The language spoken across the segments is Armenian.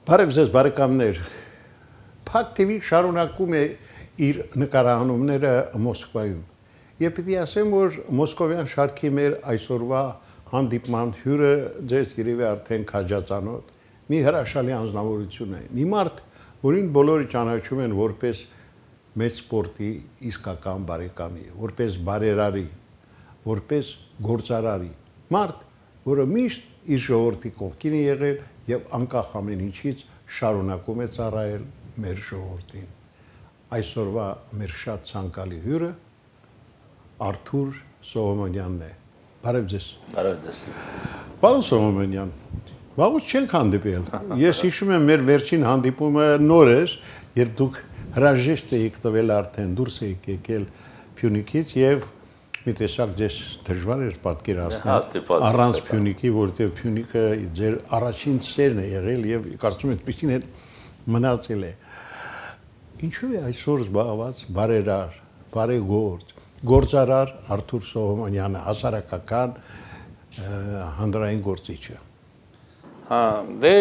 Բարև ձեզ բարեկամներ, Փակ TV շարունակում է իր նկարահանումները Մոսկվայում եւ պիտի ասեմ, որ մոսկովյան շարքի մեր այսօրվա հանդիպման հյուրը ձեզ երևի արդեն քաջածանոթ մի հրաշալի անձնավորություն է, մի մարդ, որին բոլորը ճանաչում են որպես մեծ սպորտի իսկական բարեկամի, որպես բարերարի, որպես գործարարի, մարդ, որը միշտ իր ժողովրդի կողքին է եղել եւ անկախ ամեն ինչից շարունակում է ծառայել մեր ժողովրդին։ Այսօրվա մեր շատ ցանկալի հյուրը Արթուր Սողոմոնյանն է։ Բարև ձեզ։ Բարև ձեզ։ Պարոն Սողոմոնյան, վաղուց չենք հանդիպել։ Ես հիշում եմ մեր վերջին հանդիպումը նոր էր, երբ դուք հրաժեշտ էիք տվել արդեն դուրս էիք եկել Փյունիկից եւ մի տեսակ ձեզ դժվար էր պատկերացնել առանց Փյունիկի, որտեղ Փյունիկը ձեր առաջին սերն է եղել եւ կարծում եմ այդպեսին էլ մնացել է։ Ինչու է այսօր զբաղված բարերար, բարեգործ, գործարար Արթուր Սողոմոնյանը, հասարակական հանրային գործիչը։ Հա, դե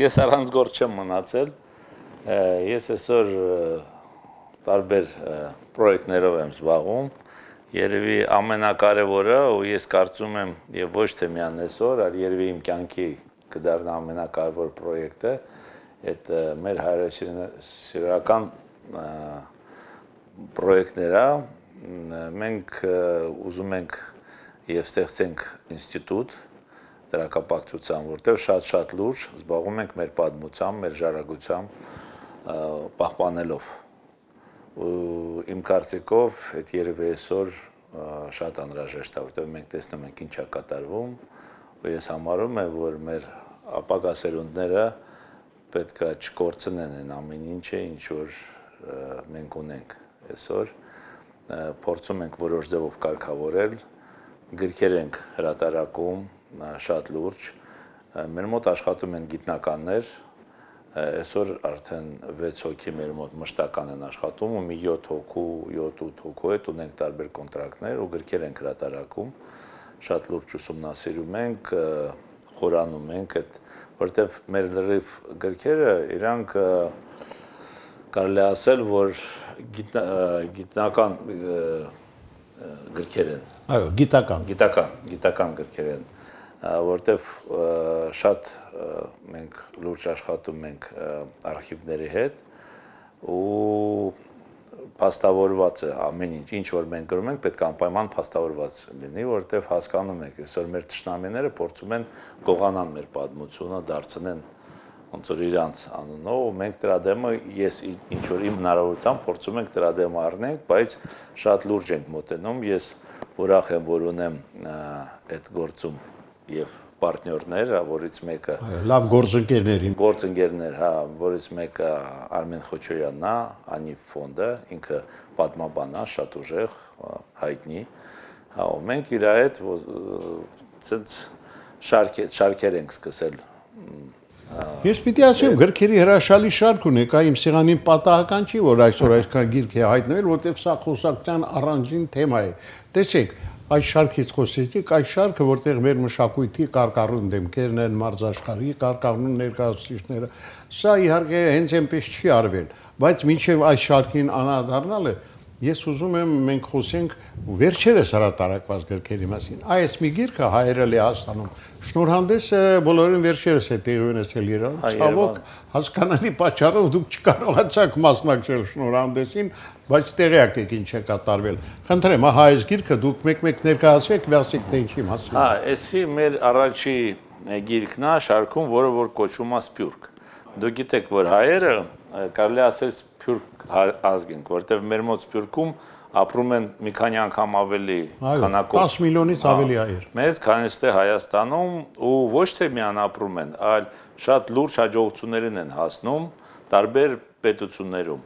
ես առանց գործ չեմ մնացել։ Ես այսօր տարբեր պրոյեկտներով եմ զբաղվում։ Երևի ամենակարևորը, ու ես կարծում եմ, եւ ոչ թե միայն այսօր, այլ երևի իմ կյանքի կդառնա ամենակարևոր պրոյեկտը, այդ մեր հայրենասիրական պրոյեկտները, մենք ուզում ենք եւ ստեղծենք ինստիտուտ դրակապակցության, որտեղ շատ լուրջ զբաղվում ենք մեր պատմությամբ, մեր ժառանգությամբ պահպանելով։ Ու իմ կարծիքով այդ երևի այսօր շատ անհրաժեշտ է, որտեղ մենք տեսնում ենք ինչ է կատարվում, ու ես համարում եմ, որ մեր ապագա սերունդները պետք է չկորցնեն այն ամեն ինչը, ինչ որ մենք ունենք այսօր, փորձում ենք որոշ ձևով կարգավորել, գրքեր ենք հրատարակում շատ լուրջ, մեր մոտ աշխատում են գիտնականներ, այսօր արդեն 6 հոգի մեր մոտ մշտական են աշխատում ու մի 7 8 հոգու հետ ունենք տարբեր կոնտրակտներ ու գրքեր ենք հրատարակում, շատ լուրջ ուսումնասիրում ենք, խորանում ենք այդ, որտեվ մեր լրիվ գրքերը իրանք կարելի ասել, որ գիտնական գրքեր են։ Այո, գիտական գրքեր են, որտեվ շատ մենք լուրջ աշխատում ենք արխիվների հետ ու փաստավորված է ամեն ինչ որ մենք գրում ենք, պետք է անպայման փաստավորված լինի, որտեվ հասկանում եք, այսօր մեր թշնամիները փորձում են գողանան մեր պատմությունը, դարձնեն ոնց որ իրանց անունով, մենք դրա դեմը ես ինչ որ իմ հնարավորությամբ փորձում ենք դրա դեմ առնենք, բայց շատ լուրջ ենք մոտենում, ես ուրախ եմ, որ ունեմ այդ գործում եւ պարտներներ, որից մեկը լավ գործընկերներ, հա, որից մեկը Արմեն Խոչոյանն է, Անի ֆոնդը, ինքը պատմաբան է, շատ ուժեղ, հայտնի, հա, ու մենք իր հետ ցած շարքեր ենք սկսել։ Ես պիտի ասեմ, գրքերի հրաշալի շարք ունեք, այ իմ սեղանին պատահական չի, որ այսօր այսքան գիրք է հայտնվել, որտեղ սա խոսակցության առանձին թեմա է։ Տեսեք, այս շարքից խոսեցիք, այս շարքը, որտեղ մեր մշակույթի կարկառուն դեմքերն են, մարզաշխարհի կարկառուն ներկայացուցիչները, սա իհարկե հենց այնպես չի արվել, բայց մինչև այս շարքին անդրադառնալը ես ուզում եմ մենք խոսենք վերջերս հրատարակված գրքերի մասին։ Այս մի գիրքը հայերը Լեհաստանում շնորհանդեսը բոլորին վերջերս է տեղի ունեցել Երևանում, ցավոք հասկանալի պատճառով դուք չկարողացաք մասնակցել շնորհանդեսին, բայց տեղյակ եք ինչ է կատարվել։ Խնդրեմ, ահա այս գիրքը դուք մեկ-մեկ ներկայացրեք, ասեք թե ինչի մասին։ Հա, էսի մեր առաջի գիրքն է շարքում, որը որ կոչվում է Սփյուռք։ Դուք գիտեք, որ հայերը կարելի ասել Սփյուռք ազգ են, որտեղ մեր մոտ Սփյուռքում ապրում են մի քանի անգամ ավելի քանակով 10 միլիոնից ավելի հայեր։ Մեծ քան այստեղ Հայաստանում ու ոչ թե միան ապրում են, այլ շատ լուրջ հաջողություններին են հասնում տարբեր պետություններում։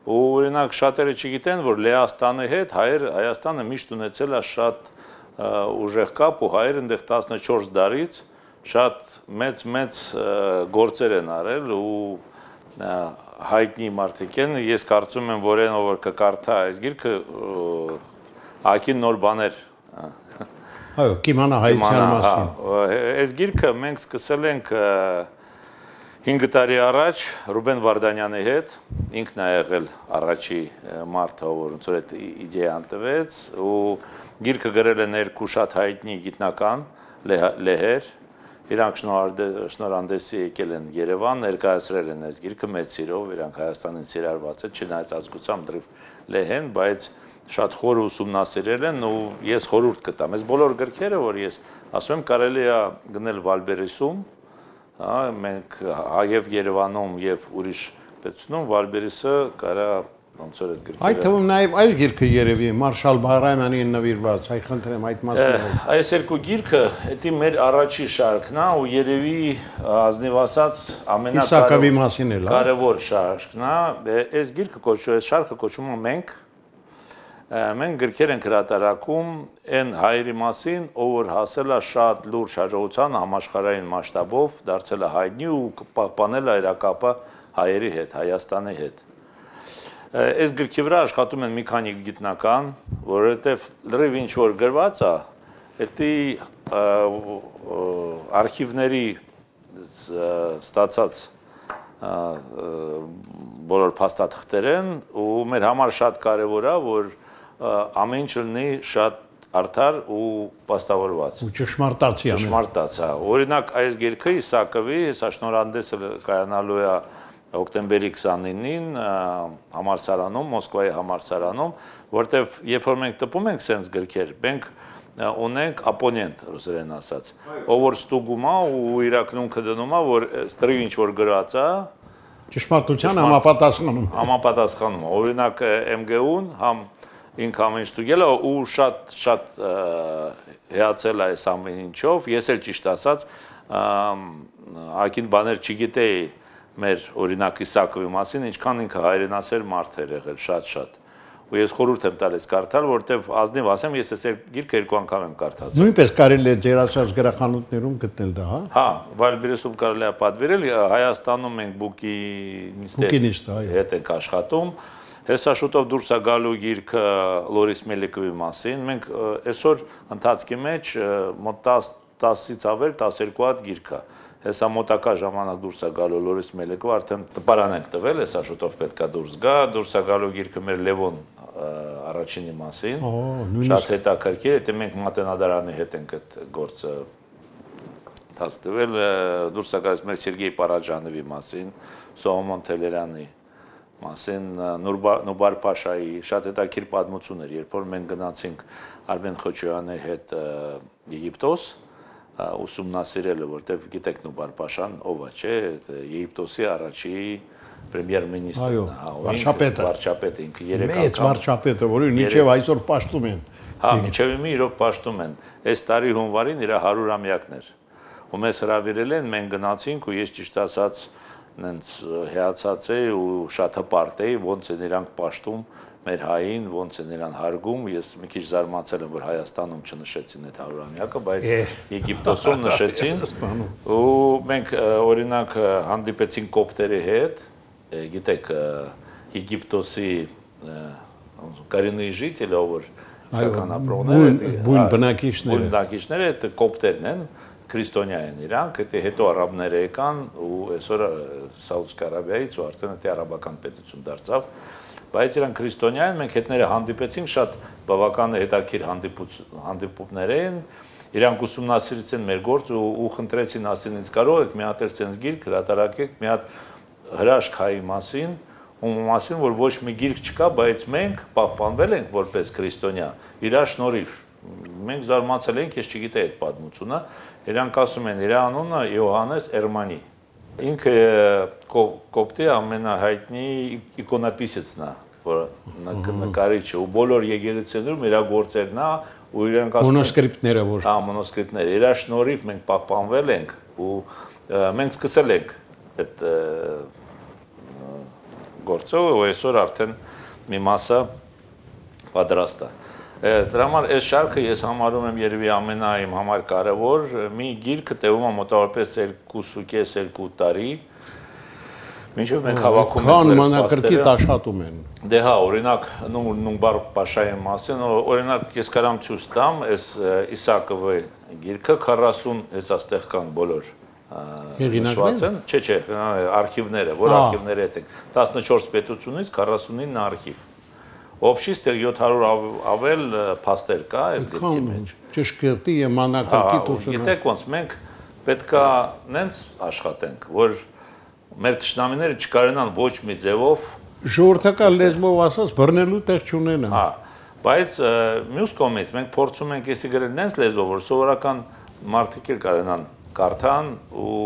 Ու օրինակ շատերը չգիտեն, որ Լեհաստանի հետ Հայաստանը միշտ ունեցել է շատ ուժեղ կապ ու հայերը այնտեղ 14 դարից շատ մեծ գործեր են արել ու հայտնի մարդիկ են, ես կարծում եմ, որ այն որ կկարդա այս գիրքը ակին նոր բաներ Այո, կիմանա հայության մասին։ Այս գիրքը մենք սկսել ենք 5 տարի առաջ Ռուբեն Վարդանյանի հետ ինքն է եղել առաջի մարդը, որ ոնց որ այդ իդեան տվեց ու գիրքը գրել է երկու շատ հայտնի գիտնական լեհեր, իրանք շնորհանդեսի եկել են Երևան, ներկայացրել են այս գիրքը մեծ սիրով, իրանք Հայաստանին սիրարված է, չնայած ազգությամբ դրիվ լեհ են, բայց շատ խոր ուսումնասիրել են ու ես խորհուրդ կտամ։ Այս բոլոր գրքերը, որ ես ասում եմ, կարելի է գնել Վալբերիսում, մենք եւ Երևանում եւ ուրիշ պետությունում Վալբերիսը կարա ոնց որ այդ գրքերը։ Այդ թվում նաեւ այս գիրքը երևի Մարշալ Բահրամանին նվիրված, այ խնդրեմ այդ մասին։ Այս երկու գիրքը դա մեր առաջի շարքն է ու երևի ազնիվ ասած ամենակարևոր շարքն է։ Այս գիրքը կոչվում է, շարքը կոչվում է Մենք գրքեր ենք հրատարակում այն հայերի մասին, ով որ հասել է շատ լուրջ հաջողության համաշխարհային մասշտաբով, դարձել է հայտնի ու պահպանել է իր կապը հայերի հետ, Հայաստանի հետ։ Այս գրքի վրա աշխատում են մի քանի գիտնական, որովհետև լրիվ ինչ որ գրված է, դա արխիվների ստացած բոլոր փաստաթղթեր են ու մեր համար շատ կարևոր է, որ ամեն ինչ լինի շատ արդար ու պաստավորված։ Ու ճշմարտացի ամեն։ Ճշմարտացա։ Օրինակ այս գիրքը Իսակովի, հեսա շնորհանդեսը կայանալու է հոկտեմբերի 29-ին համալսարանում, Մոսկվայի համալսարանում, որտեվ երբ որ մենք տպում ենք սենց գրքեր, մենք ունենք ապոնենտ, ռուսերեն ասած, ով որ ստուգում է ու իր կնունքը դնում է, որ ստրիվ ինչ որ գրած է, ճշմարտության համապատասխանում։ Օրինակ MGU-ն համ ինքը ամեն ինչ ստուգել է ու շատ հեացել է այս ամեն ինչով, ես էլ ճիշտ ասած ակին բաներ չգիտեի մեր օրինակ Իսակովի մասին, ինչքան ինքը հայրենասեր մարդ էր եղել, շատ։ Ու ես խորհուրդ եմ տալիս կարդալ, որտեվ ազնիվ ասեմ, ես այս գիրքը 2 անգամ եմ կարդացել։ Նույնպես կարելի է ջերացած գրախանութներում գտնել դա, հա։ Հա, Վալբերիսում կարելի է պատվիրել, Հայաստանում մենք բուկինիստի հետ ենք աշխատում։ Հեսա շուտով դուրս է գալու գիրքը Լորիս Մելիքովի մասին։ Մենք այսօր ընթացքի մեջ մոտ 10-ից ավել 12 հատ գիրք է։ Հեսա մոտակա ժամանակ դուրս է գալու Լորիս Մելիքովը, արդեն տպարան ենք տվել, հեսա շուտով պետք է դուրս գա, դուրս է գալու գիրքը մեր Լևոն առաջինի մասին։ Շատ հետաքրքիր է, դա մենք Մատենադարանի հետ ենք այդ գործը դաս տվել, դուրս է գալիս մեր Սերգեյ Պարաջանովի մասին, Սողոմոն Թելերյանի մասին, Նուբար Փաշայի շատ հետաքրքիր պատմություն էր, երբ որ մենք գնացինք Արմեն Խոչոյանի հետ Եգիպտոս, ուսումնասիրելը, որտեվ գիտեք Նուբար Փաշան ով է, չէ, Եգիպտոսի առաջի պրեմիեր-մինիստրն է, վարչապետը ինքը 3 անգամ։ Մեծ վարչապետը, որը մինչև այսօր պաշտում են։ Հա, մինչև հիմա իրոք պաշտում են։ Այս տարի հունվարին իր 100-ամյակն էր։ Ու մեզ հրավիրել են, մենք գնացինք ու ես ճիշտ ասած նենց հեացած էի ու շատ հպարտ էի, ոնց են իրանք պաշտում մեր հային, ոնց են իրան հարգում, ես մի քիչ զարմացել եմ, որ Հայաստանում չնշեցին այդ 100-ամյակը, բայց Եգիպտոսում նշեցին, ու մենք օրինակ հանդիպեցինք կոպտերի հետ, գիտեք, Եգիպտոսի коренные жители, որ իսկական ապրողները, բուն բնակիչները, այդ կոպտերն են, քրիստոնյա են իրանք, դա հետո արաբները եկան ու այսօր Սաուդյան Արաբիայից ու արդեն դա արաբական պետություն դարձավ, բայց իրանք քրիստոնյա են, մենք հետները հանդիպեցինք, շատ բավական հետաքրքիր հանդիպումներ են, իրանք ուսումնասիրեցին մեր գործը ու խնդրեցին ասին ինձ կարող եք մի հատ sense գիրք հրատարակեք, մի հատ հրաշքայի մասին, ու մասին, որ ոչ մի գիրք չկա, բայց մենք պահպանվել ենք որպես քրիստոնյա, իր շնորհիվ մենք զարմացել ենք, ես չգիտեի այդ պատմությունը, իրանք ասում են, իր անունը Յոհանես Էրմանի։ Ինքը կոպտի ամենահայտնի իկոնապիսեցն է, որ նկարիչը, ու բոլոր եկեղեցիներում իր գործերն է, ու իրանք ասում են մոնոսկրիպտները, որ։ Հա, մոնոսկրիպտները, իր շնորհիվ մենք պահպանվել ենք, ու մենք սկսել ենք այդ գործը, ու այսօր արդեն մի մասը պատրաստ է։ Դրա համար այս շարքը ես համարում եմ երևի ամենայիմ համար կարևոր, մի գիրքը տևում է մոտավորապես 2.5-2 տարի, մինչև մենք հավաքում ենք մանրակրկիտ աշխատում են։ Դե հա, օրինակ Նուբար Փաշայի մասին, օրինակ ես կարամ ցույց տամ, այս Իսակովի գիրքը 40 հեսա ստեղ կան բոլոր նշված են, չէ, արխիվները, որ արխիվները հետ ենք, 14 պետությունից 49 արխիվ։ Общий 700 ավել փաստեր կա այս գրքի մեջ։ Ճշգրտի եւ մանակարդի ուսումնասիրում։ Գիտեք ոնց մենք պետքա նենց աշխատենք, որ մեր ճշնամիները չկարենան ոչ մի ձևով ժողովրդական լեզվով ասած բռնելու տեղ չունենան։ Հա, բայց մյուս կողմից մենք փորձում ենք էսի գրել նենց լեզվով, որ սովորական մարդիկ էլ կարենան կարդան ու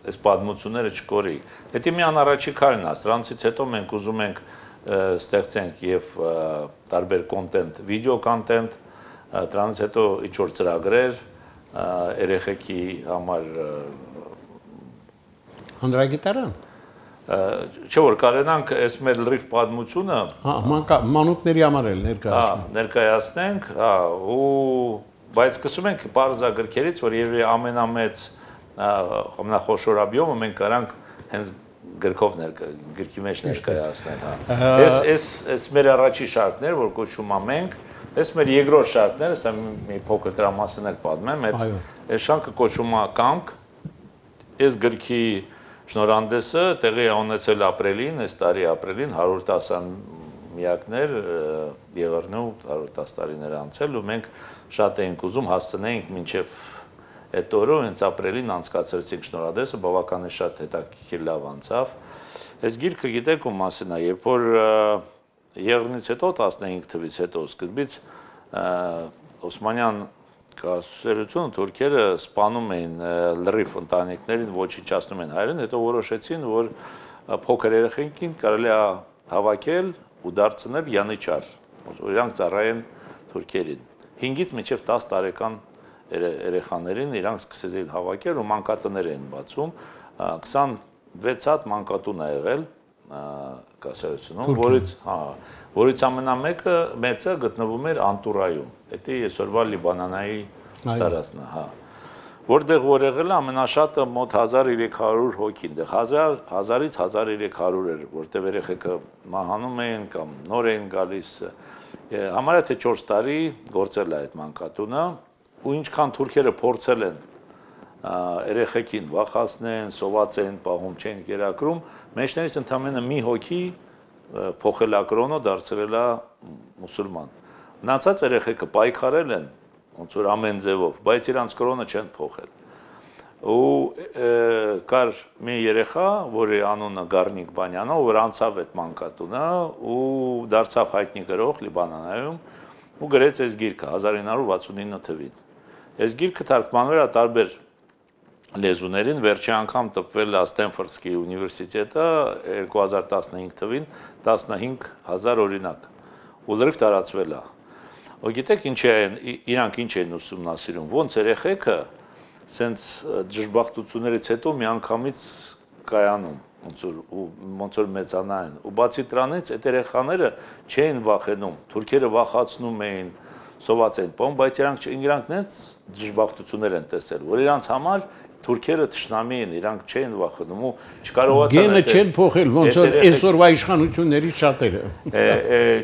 այս պատմությունները չկորի։ Դա մի անառաջի քայլն է, սրանցից հետո մենք ուզում ենք ստեղծենք եւ տարբեր կոնտենտ, վիդեո կոնտենտ, դրանից հետո ինչ-որ ծրագրեր երեխեքի համար Հանդրագիտարան։ Չէ որ կարենանք այս մեր լրիվ պատմությունը մանուկների համար էլ ներկայացնենք, ու բայց սկսում ենք բարձրագրքերից, որ եւ ամենամեծ ամենախոշոր աբյոմը մենք կարանք հենց գրքով գրքի մեջ ներկայացնել, Այս մեր առաջի շարքներ, որ կոչվում է մենք, այս մեր երկրորդ շարքները, սա մի փոքր դրա մասին էլ պատմեմ, այս շարքը կոչվում է Կամք, այս գրքի շնորհանդեսը տեղի է ունեցել ապրիլին, այս տարի ապրիլին 110 միակներ եղերնու 110 տարիներ անցել ու մենք շատ էինք ուզում հասցնեինք մինչև այդ օրը հենց ապրիլին անցկացրեցինք շնորհանդեսը, բավականին շատ հետաքրքիր լավ անցավ։ Այս գիրքը գիտեք ում մասին է, երբ որ եղերնից հետո 15 թվականից հետո սկզբից Օսմանյան կառավարությունը թուրքերը սպանում էին լրիվ ընտանիքներին, ոչնչացնում են հայերին, հետո որոշեցին, որ փոքր երեխեքին կարելի է հավաքել ու դարձնել յանիչար, որ իրանք ծառայեն թուրքերին։ 5-ից մինչև 10 տարեկան երեխաներին իրանք սկսեցին հավաքել ու մանկատներ էին բացում, 26 հատ մանկատուն է եղել կառավարությունում, որից ամենամեծը գտնվում էր Անտուրայում, դա այսօրվա Լիբանանայի տարածքն է, որտեղ որ եղել է ամենաշատը մոտ 1300 հոգին, 1000-ից 1300 էր, որտեղ երեխեքը մահանում էին կամ նոր էին գալիս, համարյա թե 4 տարի գործել է այդ մանկատունը, ու ինչքան թուրքերը փորձել են երեխեքին վախացնեն, սոված են, պահում չեն կերակրում, մեջներից ընդամենը մի հոգի փոխելակրոնը դարձրել է մուսուլման։ Մնացած երեխեքը պայքարել են, ոնց որ ամեն ձևով, բայց իրանց կրոնը չեն փոխել։ Ու կար մի երեխա, որի անունը Գառնիկ Բանյանով, որ անցավ այդ մանկատունը ու դարձավ հայտնի գրող Լիբանանայում ու գրեց այս գիրքը 1969 թվականին։ Այս գիրքը թարգմանվել է տարբեր լեզուներին, վերջի անգամ տպվել է Ստենֆորդի ունիվերսիտետը 2015 թվականին 15000 օրինակ ու լրիվ տարածվել է։ Ու գիտեք իրանք ինչ են ուսումնասիրում, ոնց երեխեքը սենց դժբախտություններից հետո միանգամից կայանում, ոնց որ մեծանային, ու բացի դրանից այդ երեխաները չէին վախենում, թուրքերը վախացնում էին, սոված էին պահում, բայց իրանք նենց դժբախտություններ են տեսել, որ իրանց համար թուրքերը թշնամի են, իրանք չեն վախենում ու չկարողացան գենը չեն փոխել, ոնց որ այսօրվա իշխանությունների շատերը։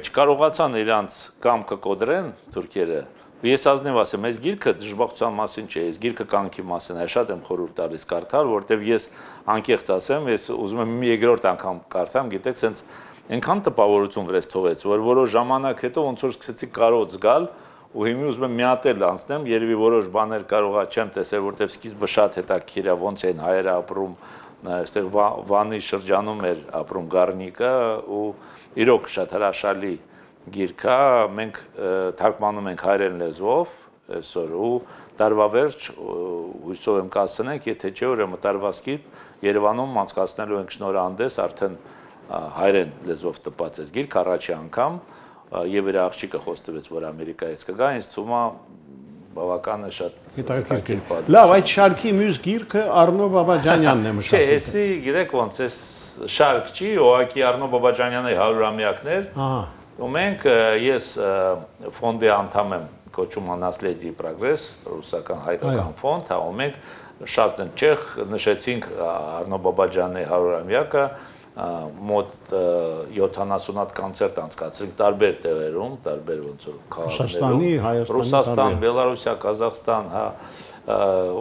Չկարողացան իրանց կամքը կոդրեն թուրքերը։ Ես ազնիվ ասեմ, այս գիրքը դժբախտության մասին չէ, այս գիրքը կյանքի մասին է, շատ եմ խորհուրդ տալիս կարդալ, որտեվ ես անկեղծ ասեմ, ես ուզում եմ մի երկրորդ անգամ կարդամ, գիտեք, սենց այնքան տպավորություն վրես թողեց, որ որոշ ժամանակ հետո ոնց որ սկսեցի կարոտ զգալ ու հիմա ուզում եմ մի հատ էլ անցնեմ, երևի որոշ բաներ կարողա չեմ տեսել, որտեվ սկիզբը շատ հետաքրքիր է, ոնց են հայերը ապրում, այստեղ Վանի շրջանում էր ապրում Գառնիկը ու իրոք շատ հրաշալի գիրք է, մենք թարգմանում ենք հայերեն լեզվով այսօր ու տարվա վերջ հույսով եմ կասցնենք, եթե չէ ուրեմն տարվա սկիզբ Երևանում անցկացնելու ենք շնորհանդես արդեն հայերեն լեզվով տպած այս գիրք առաջի անգամ եւ իր աղջիկը խոստովեց, որ Ամերիկայից կգա, ինձ թվում է բավական է շատ հետաքրքիր։ Լավ, այդ շարքի մյուս գիրքը Առնո Բաբաջանյանն է մշակել։ Չէ, էսի գիտեք ոնց էս շարք չի, ուղղակի Առնո Բաբաջանյանի 100-ամյակներ։ Ու մենք ես ֆոնդի անդամ եմ, կոչում է Naslediye Progress, ռուսական հայկական ֆոնդ, ու մենք շատ չեխ նշեցինք Առնո Բաբաջյանի 100-ամյակը մոտ 70 հատ կոնցերտ անցկացրինք տարբեր տեղերում, տարբեր ոնց որ քաղաքներում, Ռուսաստան, Բելարուսիա, Կազախստան, հա,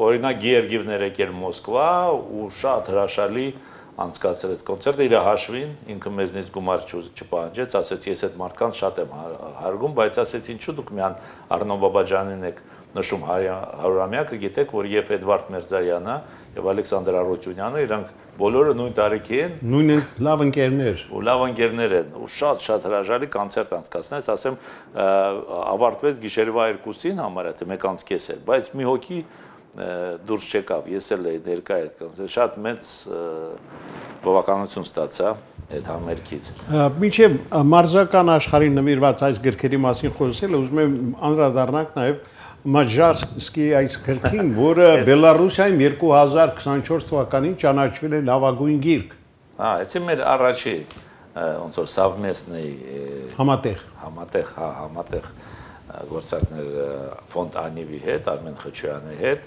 օրինակ Գեորգիևներ եկել Մոսկվա ու շատ հրաշալի անցկացրեց կոնցերտը իր հաշվին, ինքը մեզնից գումար չպահանջեց, ասեց ես այդ մարդկանց շատ եմ հարգում, բայց ասեց ինչու դուք միան Արնո Բաբաջանին եք նշում հարյուրամյակը, գիտեք, որ եւ Էդվարդ Մերձայանը եւ Ալեքսանդր Արոճունյանը իրանք բոլորը նույն տարիքի են, նույն լավ ընկերներ, ու լավ ընկերներ են, ու շատ հրաշալի կոնցերտ անցկացնեց, ասեմ, ավարտվեց գիշերվա 2-ին համարյա թե 1 կես էր, բայց մի հոգի դուրս չեկավ, ես էլ էի ներկա այդ կոնցերտը, շատ մեծ բավականություն ստացա այդ համերգից։ Մինչև մարզական աշխարհին նվիրված այս գրքերի մասին խոսելը, ուզում եմ անդրադառնանք նաև Մաջարսկի այս գրքին, որը Բելարուսիայում 2024 թվականին ճանաչվել է լավագույն գիրք։ Այս է մեր առաջի ոնց որ совместный համատեղ գործարքներ ֆոնդ Անիվի հետ, Արմեն Խաչյանի հետ։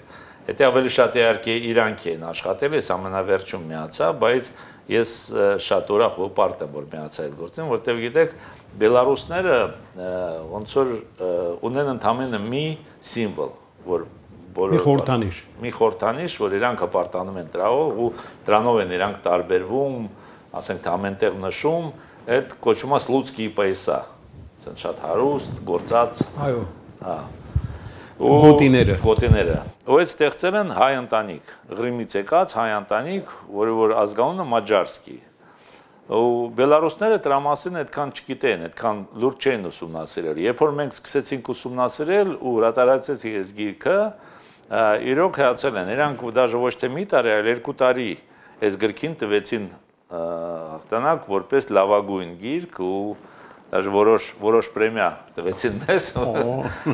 Դա ավելի շատ իհարկե իրանք են աշխատել, ես ամենավերջում միացա, բայց ես շատ ուրախ ու պարտ եմ, որ միացա այդ գործին, որտեղ գիտեք, բելարուսները ոնց որ ունեն ընդամենը մի սիմվոլ, որ մի խորհրդանիշ, որ իրանք հպարտանում են դրով ու դրանով են իրանք տարբերվում, ասենք թե ամենտեղ նշում, այդ կոչվում է Սլուցկի պայսա, ասեն շատ հարուստ, գործած, այո, գոտիները, ու այդ ստեղծել են հայ ընտանիք, Ղրիմից եկած հայ ընտանիք, որ ազգանունը Մաջարսկի, ու բելարուսները դրա մասին այդքան չգիտեն, այդքան լուրջ չեն ուսումնասիրել, երբ որ մենք սկսեցինք ուսումնասիրել ու հրատարակեցի այս գիրքը, իրոք հացել են, իրանք դաժե ոչ թե մի տարի, այլ 2 տարի այս գրքին տվեցին հաղթանակ որպես լավագույն գիրք ու դաժե որոշ պրեմիա տվեցին մեզ,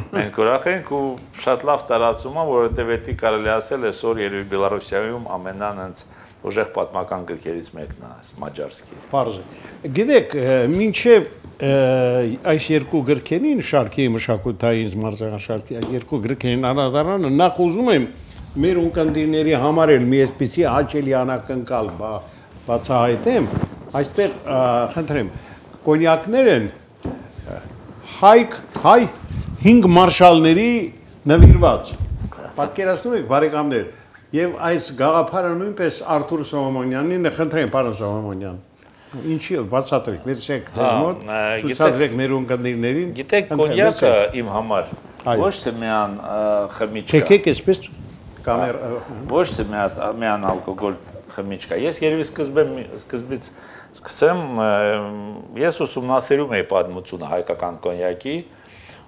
մենք ուրախ ենք ու շատ լավ տարածում է, որովհետև դա կարելի ասել այսօր երևի Բելարուսիայում ամենանց ուժեղ պատմական գրքերից մեկն է, Մաջարսկի։ Պարզ է։ Գիտեք, մինչև այս երկու գրքերին շարքի մշակութային մարզական շարքի երկու գրքերին անդրադառնալը նախ ուզում եմ մեր ունկնդիրների համար էլ մի այսպիսի հաճելի անակնկալ բացահայտեմ, այստեղ խնդրեմ կոնյակներ են հայ 5 մարշալների նվիրված, պատկերացնում եք բարեկամներ, եւ այս գաղափարը նույնպես Արթուր Սողոմոնյանին է, խնդրեմ, պարոն Սողոմոնյան, ինչի բացատրեք, վերցրեք ձեզ մոտ, ցուցադրեք մեր ունկնդիրներին։ Գիտեք, կոնյակը իմ համար ոչ թե միան խմիչք է։ Չեկեք այսպես կամեր ոչ թե միան ալկոգոլ խմիչք է։ Ես երևի սկզբից սկսեմ, ես ուսումնասիրում էի պատմությունը հայկական կոնյակի,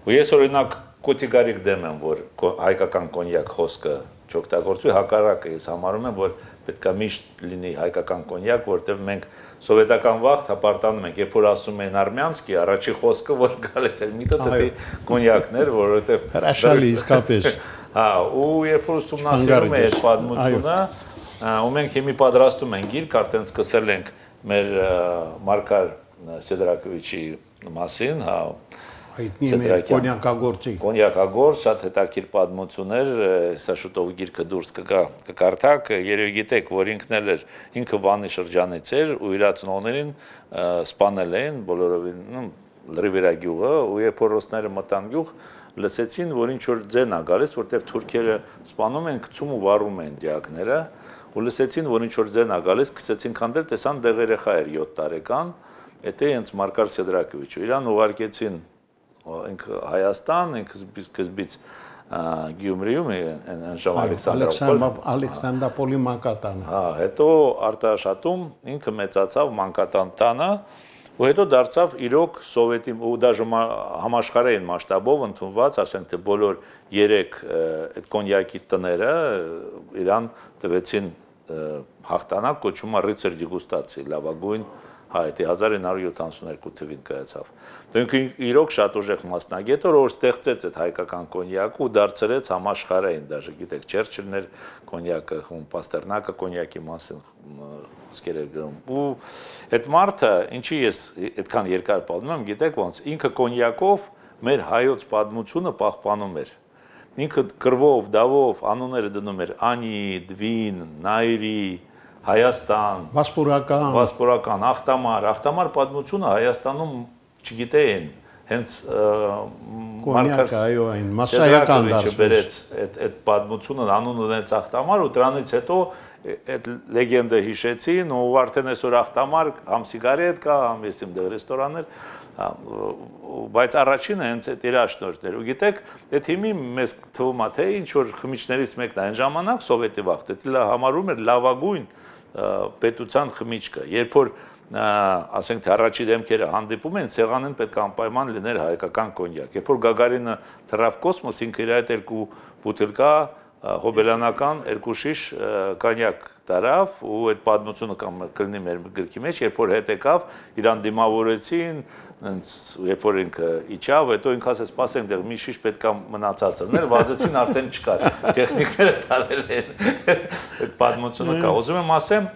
ու ես օրինակ կոտիգարիկ դեմ եմ, որ հայկական կոնյակ խոսքը չօգտագործվի, հակառակը ես համարում եմ, որ պետք է միշտ լինի հայկական կոնյակ, որտեղ մենք սովետական վաղ հպարտանում ենք, երբ որ ասում են արմյանսկի, առաջի խոսքը որ գալիս էր միտը դա կոնյակն էր, որովհետև հրաշալի իսկապես։ Հա, ու երբ որ ուսումնասիրում էի այդ պատմությունը, ու մենք հիմի պատրաստում ենք գիրք, արդեն սկսել ենք մեր Մարկար Սեդրակովիչի մասին, հա, հայտնի մեր կոնյակագործի։ Կոնյակագործ, շատ հետաքրքիր պատմություն էր, սա շուտով գիրքը դուրս կկարդաք, երևի գիտեք, որ ինքը Վանի շրջանից էր ու իր ծնողներին սպանել էին բոլորովին Ռիվերա գյուղը, ու երբ որ ռուսները մտան գյուղ, լսեցին, որ ինչ որ ձեն է գալիս, որտեղ թուրքերը սպանում են, գցում ու վառում են դիակները, ու լսեցին, որ ինչ որ ձեն է գալիս, սկսեցին քանդել, տեսան դեղ երեխա էր 7 տարեկան, դա հենց Մարկար Սեդրակովիչը, իրան ուղարկեցին ինքը Հայաստան, ինքը սկզբից Գյումրիում ընժամ Ալեքսանդրապոլի մանկատանը։ Հա, հետո Արտաշատում ինքը մեծացավ մանկատան տանը, ու հետո դարձավ իրոք սովետի ու դաժե համաշխարհային մասշտաբով ընդունված, ասենք թե բոլոր 3 այդ կոնյակի տները իրան տվեցին հաղթանակ, կոչվում է Ռիցեր դեգուստացիա, լավագույն հայ, դա 1972 թվին կայացավ։ Դրանք իրոք շատ ուժեղ մասնագետ որ ստեղծեց այդ հայկական կոնյակը ու դարձրեց համաշխարհային, դաժե գիտեք, Չերչիլն էր կոնյակը, Պաստերնակը կոնյակի մասին խոսքեր էր գրում։ Ու այդ մարդը, ինչի ես այդքան երկար պատմում եմ, գիտեք ոնց, ինքը կոնյակով մեր հայոց պատմությունը պահպանում էր։ Ինքը կրվով, դավով անունները դնում էր Անի, Դվին, Նայրի, Հայաստան, Վասպուրական, աղտամար պատմությունը Հայաստանում չգիտեին, հենց Կոնյակը, այո, այն մասսայական դարձրեց այդ պատմությունը, անունը ունեց աղտամար ու դրանից հետո այդ լեգենդը հիշեցին ու արդեն այսօր աղտամար համ սիգարետ կա, համ եսիմ դեղ ռեստորաններ, բայց առաջինը հենց այդ երաշնորհներ ու գիտեք, այդ հիմի մեզ թվում է թե ինչ որ խմիչքներից մեկն է այն ժամանակ սովետի վաղ, դա համարում էր լավագույն պետության խմիչքը, երբ որ ասենք թե առաջի դեմքերը հանդիպում են, սեղանին պետք է անպայման լիներ հայկական կոնյակ։ Երբ որ Գագարինը թռավ կոսմոս, ինքը իր այդ երկու բուտելկա հոբելյանական երկու շիշ կոնյակ տարավ ու այդ պատմությունը կլինի մեր գրքի մեջ, երբ որ հետ եկավ, իրան դիմավորեցին, երբ որ ինքը իջավ, հետո ինքը ասեց, սպասենք, դեռ մի շիշ պետք է մնացած լներ, վազեցին արդեն չկար, տեխնիկները տարել են, այդ պատմությունը կա։ Ուզում եմ ասեմ,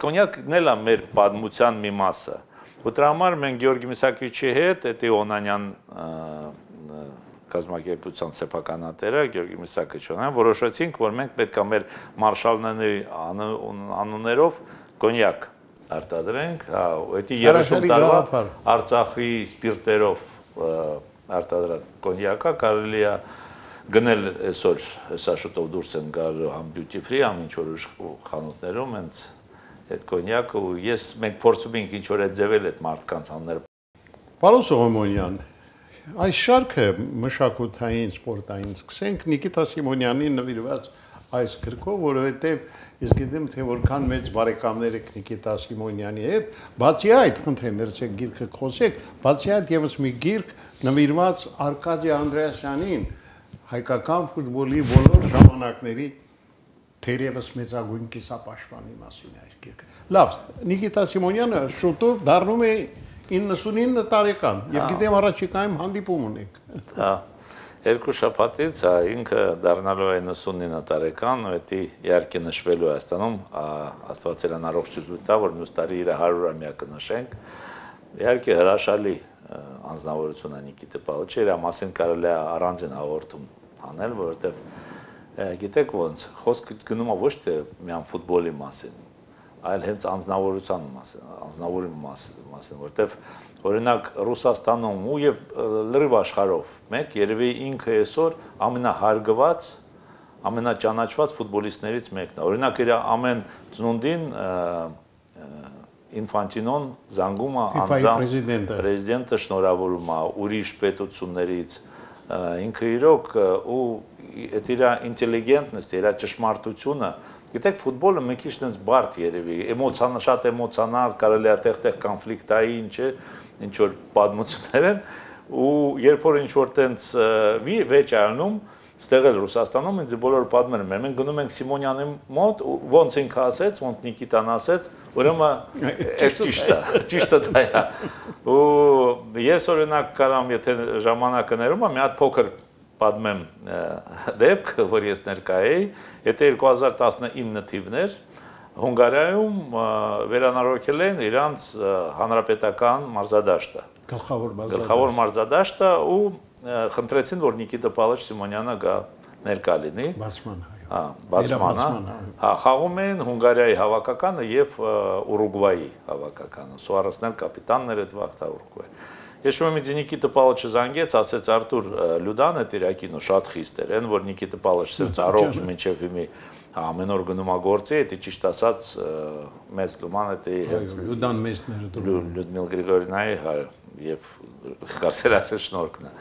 կոնյակն էլ է մեր պատմության մի մասը։ Ու դրա համար մենք Գեորգի Միսակվիչի հետ, էդի Օնանյան կազմակերպության սեփականատերը Գեորգի Միսակվիչյանը որոշեցինք, որ մենք պետք է մեր մարշալների անուններով կոնյակ արտադրենք, հա, էդի 30 տարվա Արցախի սպիրտերով արտադրած կոնյակը կարելի է գնել այսօր, հեսա շուտով դուրս են գալու համ duty free, համ ինչ որ խանութներում հենց այդ կոնյակը ու մենք փորձում ենք ինչ որ այդ ձևել այդ մարդկանց անունները։ Պարոն Սողոմոնյան, այս շարքը մշակութային, սպորտային սկսենք Նիկիտա Սիմոնյանին նվիրված այս գրքով, որովհետև ես գիտեմ, թե որքան մեծ բարեկամներ եք Նիկիտա Սիմոնյանի հետ, բացի այդ, խնդրեմ, վերցեք գիրքը խոսեք, բացի այդ եւս մի գիրք նվիրված Արկադի Անդրեասյանին, հայկական ֆուտբոլի բոլոր ժամանակների թերևս մեծագույն կիսապաշտպանի մասին է այս գիրքը։ Լավ, Նիկիտա Սիմոնյանը շուտով դառնում է 99 տարեկան, եւ գիտեմ առաջիկայում հանդիպում ունենք։ Հա, երկու շաբաթից ինքը դառնալու է 99 տարեկան, ու դա իհարկե նշվելու է Հայաստանում, Աստվածերան առողջություն տա, որ մյուս տարի իր 100-ամյակը նշենք։ Իհարկե հրաշալի անձնավորություն է Նիկիտա Պավլովիչը, իր մասին կարելի է առանձին հաղորդում անել, որովհետև գիտեք ոնց, խոսքը գնում է ոչ թե միայն ֆուտբոլի մասին, այլ հենց անձնավորության մասին, որտեվ օրինակ Ռուսաստանում ու եւ լրիվ աշխարհով մեկ երևի ինքը այսօր ամենահարգված, ամենաճանաչված ֆուտբոլիստներից մեկն է։ Օրինակ իր ամեն ծնունդին Ինֆանտինոն զանգում է անձամբ պրեզիդենտը շնորհավորում է ուրիշ պետություններից, ինքը իրոք ու այդ իր ինտելիգենտնեսը, իր ճշմարտությունը, գիտեք, ֆուտբոլը մի քիչ այնպես բարդ երևի, շատ էմոցիոնալ, կարելի է տեղ-տեղ կոնֆլիկտային, չէ, ինչ որ պատմություններ են, ու երբ որ ինչ որ տենց վեճ անում, ստեղ էլ Ռուսաստանում ինձ բոլորը պատմում են, մենք գնում ենք Սիմոնյանի մոտ, ոնց ինքը ասեց, ոնց Նիկիտան ասեց, ուրեմն այդ ճիշտը դա է։ Ու ես օրինակ կարամ, եթե ժամանակը ներում եմ, մի հատ փոքր պատմեմ դեպք, որ ես ներկա էի, եթե 2019 թիվներ Հունգարիայում վերանորոգել են իրանց հանրապետական մարզադաշտը, գլխավոր մարզադաշտը ու խնդրեցին, որ Նիկիտա Պավլովիչ Սիմոնյանը գա ներկա լինի։ Բացմանը, խաղում են Հունգարիայի հավաքականը եւ Ուրուգվայի հավաքականը, Սուարեսն էլ կապիտանն էր այդ վաղտա Ուրուգվայ։ Ես շուտ մի Նիկիտա Պավլովիչը զանգեց, ասեց Արտուր Լյուդան է իրակինը շատ խիստ էր, այն որ Նիկիտա Պավլովիչը սենց առողջ մինչև հիմի ամեն օր գնում է գործի, դա ճիշտ ասած մեծ լուման է հենց Լյուդան մեծն էր Լյուդմիլ Գրիգորյանի եւ կարծել ասել շնորհքն է։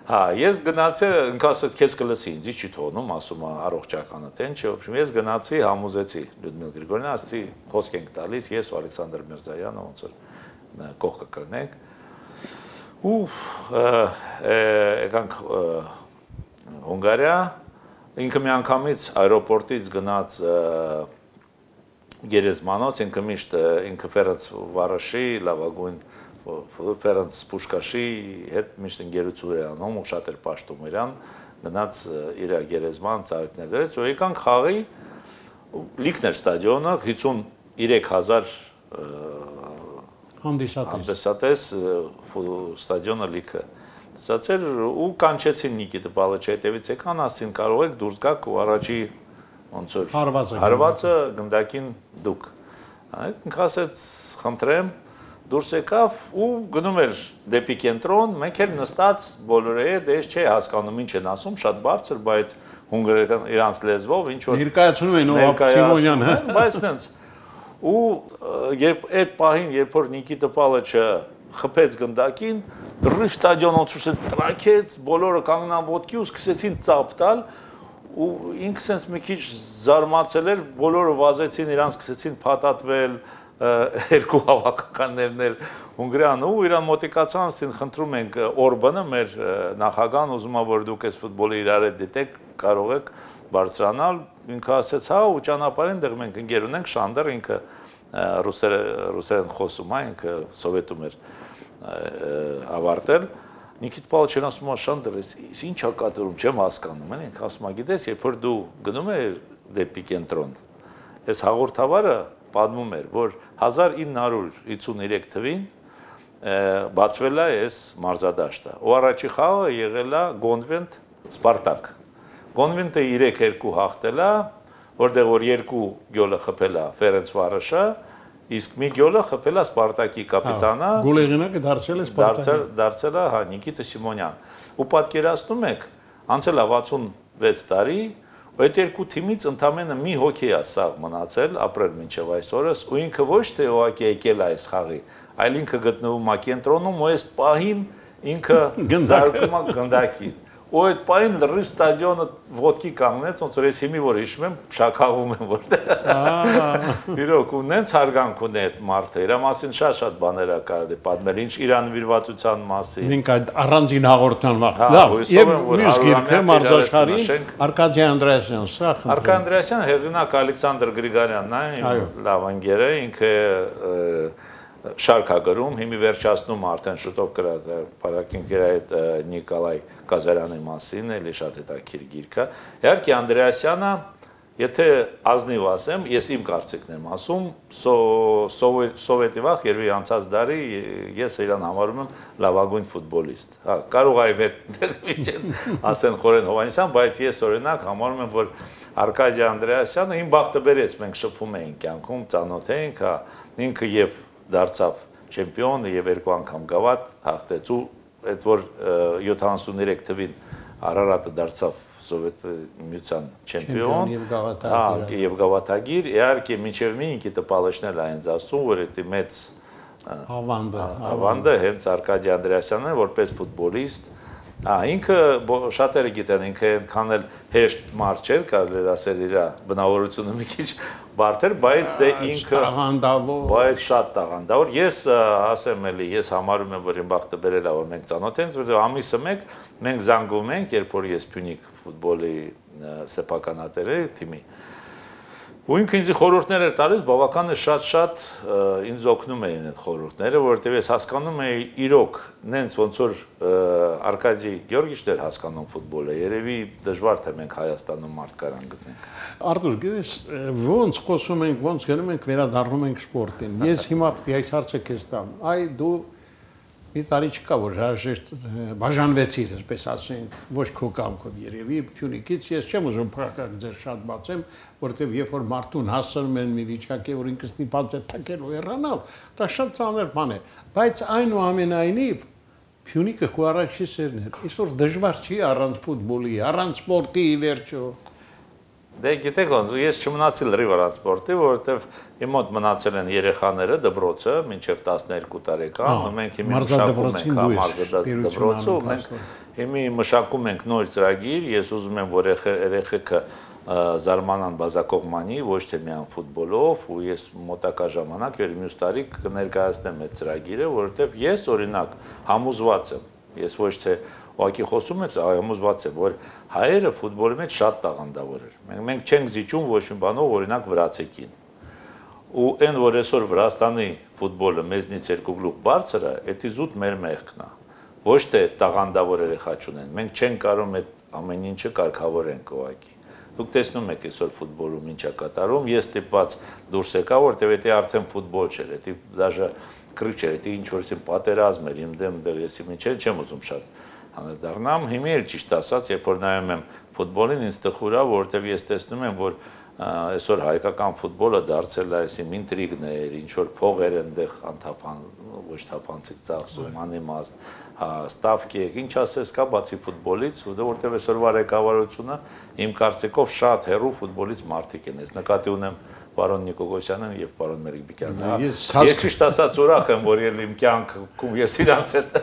Հա, ես գնացի, ինքը ասեց քեզ կլսի, ինձ չի թողնում, ասում է առողջականը տեն չէ, ոբշեմ ես գնացի, համոզեցի Լյուդմիլ Գրիգորյանը, ասացի խոսք ենք տալիս, ես ու Ալեքսանդր Միրզայանը ոնց որ կողքը կլնենք։ Ու եկանք Հունգարիա, ինքը մի անգամից այրոպորտից գնաց Գերեզմանոց, ինքը միշտ ինքը Ֆերենց Վարաշի լավագույն Ֆերենց Պուշկաշի հետ միշտ ընկերություն էր անում ու շատ էր պաշտում իրան, գնաց իր գերեզման ծաղիկներ դրեց, ու եկանք խաղի լիքն էր ստադիոնը 53000 հանդիսատես ստադիոնը լիքը ստացել ու կանչեցին Նիկիտա Պավլովիչը հետևից եկան, ասին կարող եք դուրս գաք ու առաջի ոնց որ հարվածը գնդակին դուք Ինքը ասեց, խնդրեմ, դուրս եկավ ու գնում էր դեպի կենտրոն, մենք էլ նստած բոլորը դե ես չէի հասկանում ինչ են ասում, շատ բարձր, բայց հունգարական իրանց լեզվով ինչ որ ներկայացնում են Սիմոնյանը, բայց տենց ու երբ այդ պահին, երբ որ Նիկիտա Պալեչը խփեց գնդակին, դրի ստադիոնը տրաքեց, բոլորը կանգնան ոտքի ու սկսեցին ծափ տալ ու ինքը sense մի քիչ զարմացել էր, բոլորը վազեցին, իրանք սկսեցին փաթաթվել, երկու հավաքականներն էլ Հունգարիան ու իրան մոտիկացան, ասին խնդրում ենք Օրբանը, մեր նախագահան, ուզում է որ դուք այս ֆուտբոլը իրար հետ դիտեք, կարող եք բարձրանալ, ինքը ասեց, հա ու ճանապարհին դեռ մենք ընկեր ունենք Շանդեր, ինքը ռուսերեն խոսում է, ինքը սովետում էր ավարտել Նիկիտ Պալեչն ասում է Շանդեր, ինչ է կատարում, չեմ հասկանում, ինքը ասում է, գիտես, երբ որ դու գնում ես դեպի կենտրոն, այս հաղորդավարը պատմում էր, որ 1953 թվին բացվել է այս մարզադաշտը, ու առաջի խաղը եղել է Գոնվենտ Սպարտակ։ Գոնվենտը 3-2 հաղթել է, որտեղ որ 2 գոլը խփել է Ֆերենցվարոշը, իսկ մի գոլը խփել է Սպարտակի կապիտանը։ Գոլեղինակը դարձել է Սպարտակի։ Դարձել է, հա, Նիկիտա Սիմոնյան։ Ու պատկերացնում եք, անցել է 66 տարի, ու այդ երկու թիմից ընդամենը մի հոգի է սաղ մնացել, ապրել մինչև այսօրս, ու ինքը ոչ թե ուղղակի եկել է այս խաղի, այլ ինքը գտնվում է կենտրոնում, ու այս պահին ինքը զարկում է գնդակին։ Ու այդ պահին լրիվ ստադիոնը ոտքի կանգնեց, ոնց որ ես հիմի որ հիշում եմ, շաքաղվում եմ որտեղ։ Իրոք ու նենց հարգանք ունի այդ մարդը, իր մասին շատ բաներ է կարելի պատմել, ինչ իր անվիրվածության մասին։ Մենք այդ առանձին հաղորդման լավ, եւ մյուս գիրքը մարզաշխարհի Արկադիյ Անդրեասյան, սա խնդրեմ։ Արկադիյ Անդրեասյան հեղինակ Ալեքսանդր Գրիգարյանն է, լավ ընկեր է, ինքը շարք է գրում, հիմի վերջացնում արդեն շուտով գրած պարակին գրա այդ Նիկոլայ Կազարյանի մասին, էլի շատ հետաքրքիր գիրք է։ Իհարկե Անդրեասյանը, եթե ազնիվ ասեմ, ես իմ կարծիքն եմ ասում, սովետի վաղ երևի անցած դարի ես իրան համարում եմ լավագույն ֆուտբոլիստ։ Հա, կարող է ասեն Խորեն Հովհաննիսյան, բայց ես օրինակ համարում եմ, որ Արկադիյ Անդրեասյանը իմ բախտը բերեց, մենք շփվում էինք կյանքում, ծանոթ էինք, հա, ինքը եւ դարձավ չեմպիոն եւ 2 անգամ գավաթ հաղթեց ու այդ որ 73 թվին Արարատը դարձավ Սովետ միության չեմպիոն եւ գավաթագիր, իհարկե մինչեւ Նիկիտա Պալեչն էլ այնց ասում, որ դա մեծ ավանդը հենց Արկադիյ Անդրեասյանն է որպես ֆուտբոլիստ, ինքը շատերը գիտեն, ինքը այնքան էլ հեշտ մարդ չէր, կարելի ասել իր բնավորությունը մի քիչ բարդ էր, բայց դե ինքը բայց շատ տաղանդավոր։ Ես ասեմ էլի, ես համարում եմ, որ իմ բախտը բերել է, որ մենք ծանոթ ենք, որ ամիսը մեկ մենք զանգում ենք, երբ որ ես Փյունիկ ֆուտբոլի սեփականատեր եմ թիմի։ Ու ինքը ինձ խորհուրդներ էր տալիս, բավական է շատ ինձ օգնում էին այդ խորհուրդները, որովհետև ես հասկանում էի իրոք, նենց ոնց որ Արկադիյ Գեորգիչն էր հասկանում ֆուտբոլը, երևի դժվար թե մենք Հայաստանում մարդ կարան գտնենք։ Արտուր, գիտես, ոնց խոսում ենք, ոնց գնում ենք, վերադառնում ենք սպորտին։ Ես հիմա պետք է այս հարցը քեզ տամ։ Այ դու մի տարի չկա, որ հրաժեշտ բաժանվեցիր, այսպես ասենք, ոչ քո կամքով երևի Փյունիկից, ես չեմ ուզում փակակ ձեր շատ բացեմ, որովհետև երբ որ մարդուն հասցնում են մի վիճակի, որ ինքս նիպած է թակել ու հեռանալ, դա շատ ծանր բան է, բայց այնուամենայնիվ Փյունիկը քո առաջի սերն էր, այսօր դժվար չի առանց ֆուտբոլի, առանց սպորտի վերջո։ Դե գիտեք ոնց, ես չմնացի լրիվ առանց սպորտի, որովհետև իմ մոտ մնացել են երեխաները դպրոցը մինչև 12 տարեկան, ու մենք հիմա մշակում ենք դպրոցը, ու մենք հիմա մշակում ենք նոր ծրագիր, ես ուզում եմ, որ երեխեքը զարմանան բազակողմանի, ոչ թե միայն ֆուտբոլով, ու ես մոտակա ժամանակ եւ մյուս տարի կներկայացնեմ այդ ծրագիրը, որովհետև ես օրինակ համոզված եմ, ես ոչ թե ուղղակի խոսում եմ, համոզված եմ, որ հայերը ֆուտբոլի մեջ շատ տաղանդավոր են։ Մենք չենք զիջում ոչ մի բանով, օրինակ վրացիկին։ Ու այն, որ այսօր Վրաստանի ֆուտբոլը մեզնից երկու գլուխ բարձր է, դա զուտ մեր մեղքն է։ Ոչ թե տաղանդավոր երեխա չունեն։ Մենք չենք կարող այդ ամեն ինչը կարգավորենք ուղղակի։ Դուք տեսնում եք այսօր ֆուտբոլում ինչ է կատարում, ես ստիպված դուրս եկա, որտեղ դա արդեն ֆուտբոլ չէր, դա դաժե կրիչ չէր, դա ինչ որ պատերազմ էր, իմ դեմ դեռ ես չեմ ուզում շատ անդրադառնամ, հիմա էլ ճիշտ ասած, երբ որ նայում եմ ֆուտբոլին, ինձ տխուր է, որովհետև ես տեսնում եմ, որ այսօր հայկական ֆուտբոլը դարձել է այսին ինտրիգներ, ինչ որ փողեր այնտեղ անթափան, ոչ թափանցիկ ծախսում, անիմաստ, ստավկեք, ինչ ասես կա բացի ֆուտբոլից, որտեղ այսօրվա ղեկավարությունը իմ կարծիքով շատ հեռու ֆուտբոլից մարդիկ են։ Ես նկատի ունեմ պարոն Նիկոգոսյանն եւ պարոն Մերիկ Բիկյանին։ Ես ճիշտ ասած ուրախ եմ, որ ել իմ կյանքում ես իրանց հետ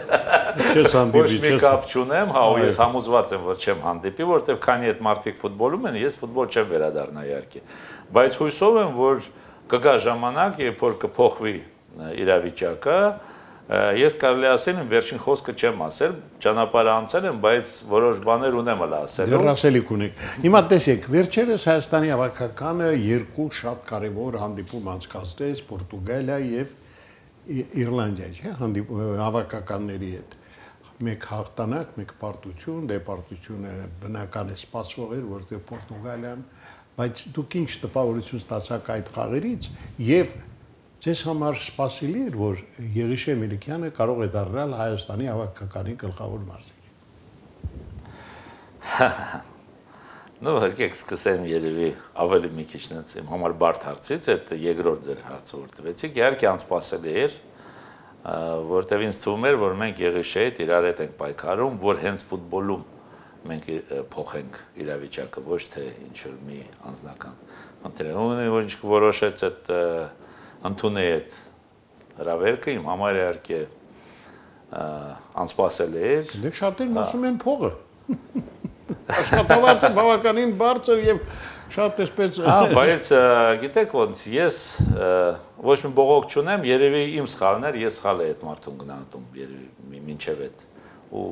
ոչ մի կապ չունեմ, հա, ես համոզված եմ, որ չեմ հանդիպի, որովհետեւ քանի այդ մարդիկ ֆուտբոլում են, ես ֆուտբոլ չեմ վերադառնա իհարկե։ Բայց հույսով եմ, որ կգա ժամանակ, երբ որ կփոխվի իրավիճակը, ես կարելի ասել եմ վերջին խոսքը չեմ ասել, ճանապարհը անցել եմ, բայց որոշ բաներ ունեմ ասելու։ Դեռ ասելիք ունեք։ Հիմա տեսեք, վերջերս Հայաստանի հավաքականը երկու շատ կարևոր հանդիպում անցկացրեց Պորտուգալիա եւ Իռլանդիա, չէ՞, հավաքականների հետ։ Մեկ հաղթանակ, մեկ պարտություն, դե պարտությունը բնական է սպասվող էր, որտեղ Պորտուգալիան, բայց դուք ինչ տպավորություն ստացաք այդ խաղերից եւ ձեզ համար սպասելի էր, որ Եղիշե Մելիքյանը կարող է դառնալ Հայաստանի հավաքականի գլխավոր մարզիչ։ Ну, եկեք սկսեմ երևի ավելի մի քիչ նենց իմ համար բարդ հարցից, այդ երկրորդ ձեր հարցը որ տվեցիք, իհարկե անսպասելի էր, որտեղ ինձ թվում էր, որ մենք Եղիշեի հետ իրար հետ ենք պայքարում, որ հենց ֆուտբոլում մենք փոխենք իրավիճակը, ոչ թե ինչ որ մի անձնական խնդիր։ Որ ինչ որոշեց այդ ընդունի այդ հրավերքը իմ համար իհարկե անսպասելի էր։ Դե շատերն ասում են փողը։ Աշխատավարձը բավականին բարձր եւ շատ էսպես։ Բայց գիտեք ոնց ես ոչ մի բողոք չունեմ, երևի իմ սխալն էր, ես սխալ եմ այդ մարդուն գնահատում, երևի մինչև այդ ու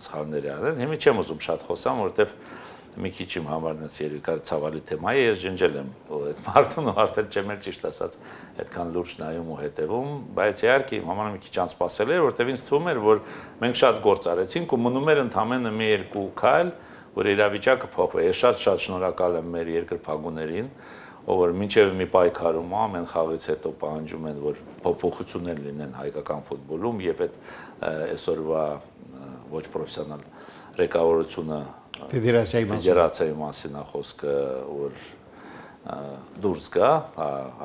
սխալների արել։ Հիմա չեմ ուզում շատ խոսամ, որովհետեւ մի քիչ իմ համար նց երևի կար ցավալի թեմա է, ես ջնջել եմ այդ մարդուն ու արդեն չեմ էլ ճիշտ ասած այդքան լուրջ նայում ու հետևում, բայց իհարկե իմ համար մի քիչ անսպասելի էր, որովհետև ինձ թվում էր, որ մենք շատ գործ արեցինք ու մնում էր ընդամենը մի երկու քայլ, որ իրավիճակը փոխվի։ Ես շատ շնորհակալ եմ մեր երկրպագուներին, ով որ մինչև մի պայքարում ամեն խաղից հետո պահանջում են, որ փոփոխություններ լինեն հայկական ֆուտբոլում եւ այդ այսօրվա ոչ պրոֆեսիոնալ ղեկավարությունը Ֆեդերացիայի մասին է խոսքը, որ դուրս գա,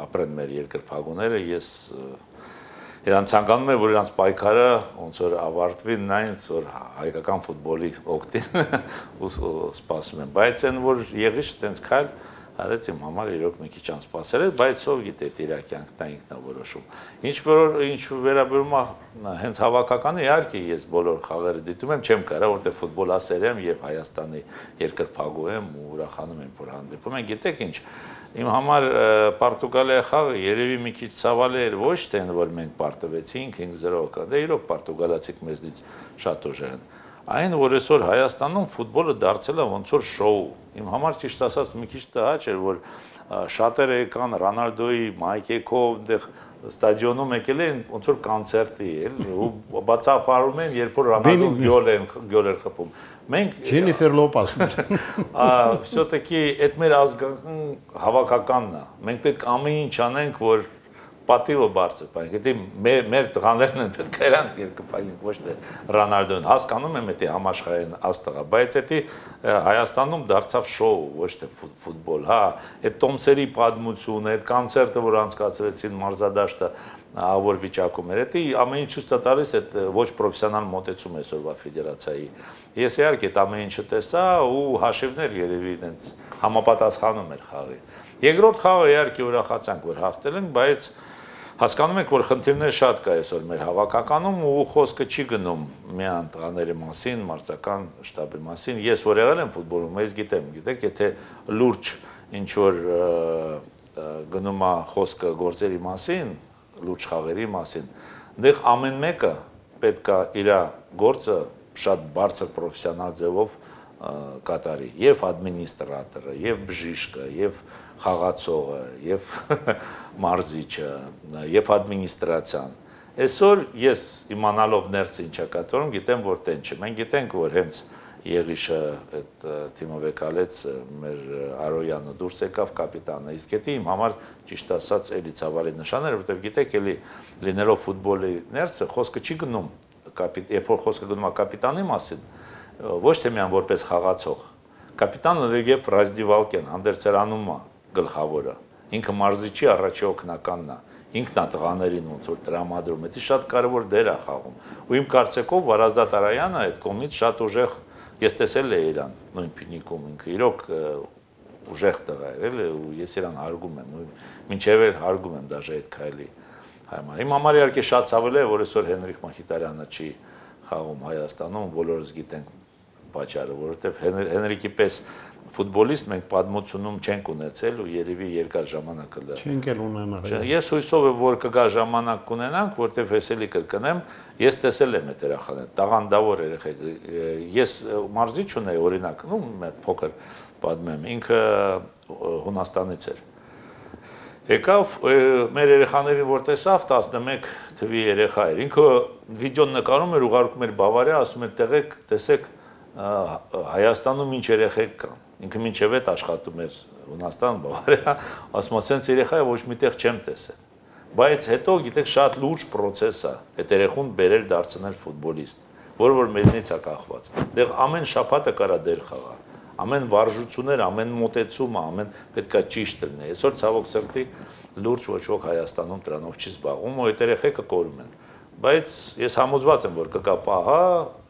ապրեն մեր երկրպագուները, ես իրանց ցանկանում եմ, որ իրանց պայքարը ոնց որ ավարտվի նայից, որ հայկական ֆուտբոլի օգտին ու սպասում եմ, բայց այն որ Եղիշը տենց քայլ արեց իմ համար իրոք մի քիչ անսպասել է, բայց ով գիտե իր կյանքն ինքնավորոշում։ Ինչ վերաբերում է հենց հավաքականը, իհարկե ես բոլոր խաղերը դիտում եմ, չեմ կարա, որտեղ ֆուտբոլասեր եմ եւ Հայաստանի երկրպագու եմ ու ուրախանում եմ, որ հանդիպում եմ։ Գիտեք ինչ, իմ համար Պորտուգալիայի խաղը երևի մի քիչ ցավալի էր, ոչ թե որ մենք պարտվեցինք 5-0, դե իրոք պորտուգալացիք մեզնից շատ ուժեղ են։ Այն որ այսօր Հայաստանում ֆուտբոլը դարձել է ոնց որ շոու։ Իմ համար ճիշտ ասած մի քիչ տհաճ էր, որ շատերը եկան Ռոնալդոյի մայքեքով այնտեղ ստադիոնում եկել են ոնց որ կոնցերտի էլ ու բացապարում են, երբ որ Ռոնալդոն գոլ էր խփում։ Մենք Ջենիֆեր Լոպեսն էր։ Все-таки այդ մեր ազգական հավաքականն է։ Մենք պետք ամեն ինչ անենք, որ պատիվը բարձր բան։ Գիտի մեր տղաներն են պետք է իրանց երկրպագին, ոչ թե Ռոնալդոն։ Հասկանում եմ դա համաշխարհային աստղա, բայց դա Հայաստանում դարձավ շոու, ոչ թե ֆուտբոլ, հա։ Այդ Տոմսերի պատմությունը, այդ կոնցերտը, որ անցկացրեցին մարզադաշտը, որ վիճակում էր, դա ամեն ինչ ցույց տալիս այդ ոչ պրոֆեսիոնալ մոտեցում է այսօրվա ֆեդերացիայի։ Ես իհարկե այդ ամեն ինչը տեսա ու հաշիվներ երևի այնց համապատասխանում էր խաղի։ Երկրորդ խաղը իհարկե ուրախացանք, որ հաղթել ենք, բայց հասկանում եք, որ խնդիրներ շատ կա այսօր մեր հավաքականում ու խոսքը չի գնում միայն տղաների մասին, մարզական շտաբի մասին։ Ես որ եղել եմ ֆուտբոլում, ես գիտեմ, գիտեք, եթե լուրջ ինչ որ գնում է խոսքը գործերի մասին, լուրջ խաղերի մասին, դեռ ամեն մեկը պետք է իր գործը շատ բարձր պրոֆեսիոնալ ձևով կատարի, եւ ադմինիստրատորը, եւ բժիշկը, եւ խաղացողը, եւ մարզիչը, եւ ադմինիստրացիան։ Այսօր ես իմանալով ներս ինչա կատարում, գիտեմ, որ տեն չէ։ Մենք գիտենք, որ հենց Եղիշը այդ թիմով եկալեց մեր Արոյանը դուրս եկավ կապիտանը, իսկ դա իմ համար ճիշտ ասած էլի ցավալի նշան էր, որովհետեւ գիտեք, էլի լինելով ֆուտբոլի ներսը խոսքը չի գնում երբ որ խոսքը գնում է կապիտանի մասին, ոչ թե միայն որպես խաղացող, Կապիտան Լեգեվ Ռազդիվալկեն հանդերձերանում է գլխավորը։ Ինքը մարզիչի առաջի օգնականն է։ Ինքն է տղաներին ոնց որ տրամադրում, դա շատ կարևոր դեր է խաղում։ Ու իմ կարծիքով Վարազդատ Արայանը այդ կողմից շատ ուժեղ, ես տեսել եմ իրան նույն փինիկում, ինքը իրոք ուժեղ տղա էր, էլի, ու ես իրան հարգում եմ, ու մինչև էլ հարգում եմ դաժե այդ քայլի համար։ Իմ համար իհարկե շատ ցավալի է, որ այսօր Հենրիկ Մխիթարյանը չի խաղում Հայաստանում, բոլորս գիտենք պատճառը, որովհետև Հենրիկի պես ֆուտբոլիստ մենք պատմությունում չենք ունեցել ու երևի երկար ժամանակ կլա։ Չենք էլ ունենալ։ Ես հույսով եմ, որ կգա ժամանակ կունենանք, որտեղ հեսելի կրկնեմ, ես տեսել եմ այդ երեխաները, տաղանդավոր երեխեք։ Ես մարզիչ ունեի, օրինակ, մեծ փոքր պատմեմ, ինքը Հունաստանից էր։ Եկավ մեր երեխաներին որ տեսավ 11 թվի երեխա էր։ Ինքը վիդեոն նկարում էր, ուղարկում էր Բավարիա, ասում էր տեղեք, տեսեք Հայաստանում ինչ երեխեք կան։ Ինքը մինչև այդ աշխատում էր Հունաստան, Բավարիա, ասում է, սենց երեխա է ոչ միտեղ չեմ տեսել։ Բայց հետո գիտեք շատ լուրջ process է այդ երեխուն բերել դարձնել ֆուտբոլիստ, որը որ մեզնից է կախված։ Դեռ ամեն շաբաթը կարա դեր խաղա։ Ամեն վարժություններ, ամեն մոտեցումը, ամեն պետքա ճիշտ լինի։ Այսօր ցավոք սրտի լուրջ ոչ ոք Հայաստանում դրանով չի զբաղվում, ու այդ երեխեքը կորում են։ Բայց ես համոզված եմ, որ կգա պահա,